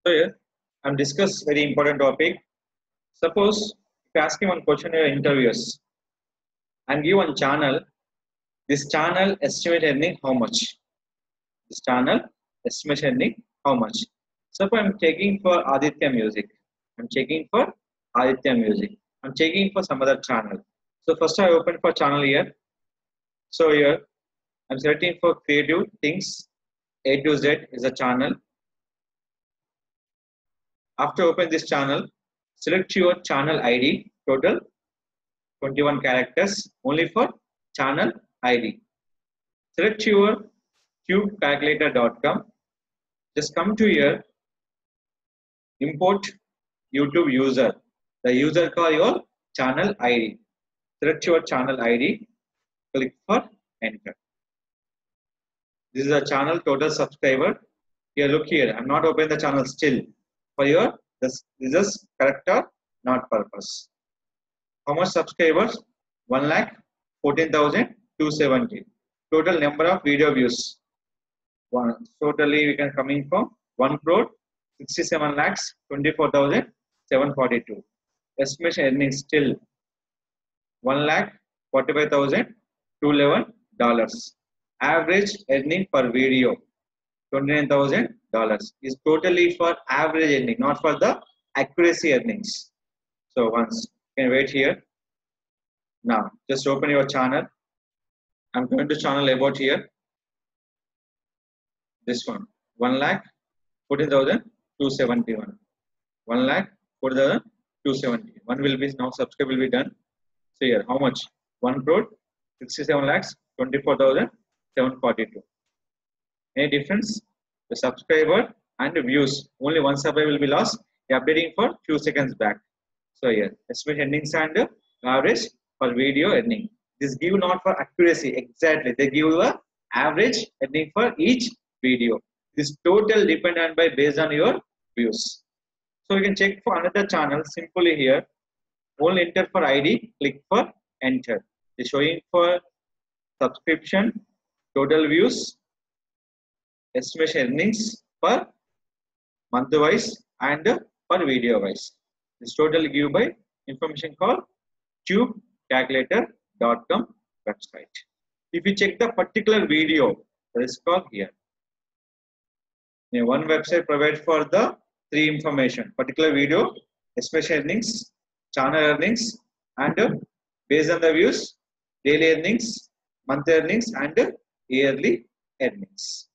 So here, I'm discuss very important topic. Suppose if you ask me one question in your interviews and give one channel, this channel estimate earning how much? This channel estimate earning how much? Suppose I'm checking for Aditya Music. I'm checking for Aditya Music. I'm checking for some other channel. So first I open for channel here. So here I'm searching for creative things. A to Z is a channel. After open this channel, select your channel ID, total 21 characters only for channel ID. Select your cubecalculator.com. Just come to here, import YouTube user. The user call your channel ID. Select your channel ID, click for enter. This is a channel total subscriber. Here, look here. I'm not opening the channel still. For your this is correct or not purpose. How much subscribers? 1,14,270. Total number of video views. Totally we can coming from 1 crore 67 lakhs 24,742. Estimation earnings still $1,45,211. Average earning per video $29,000 is totally for average earning, not for the accuracy earnings. So once you can wait here. Now just open your channel. I'm going to channel about here. This one 1,14,271. 1,14,270. One will be now subscribe will be done. So here how much? 1 crore 67 lakhs 24,742. Any difference? The subscriber and the views. Only one subscriber will be lost. You're updating for few seconds back. So here estimate earnings and average for video earning. This give not for accuracy exactly. They give a average earning for each video. This total dependent by based on your views. So you can check for another channel simply here. Only enter for ID, click for enter. It's showing for subscription, total views, estimation earnings per month wise and per video wise. This total give by information called cubecalculator.com website. If you check the particular video, that is called here. One website provides for the three information: particular video, estimation earnings, channel earnings, and based on the views, daily earnings, monthly earnings, and yearly earnings.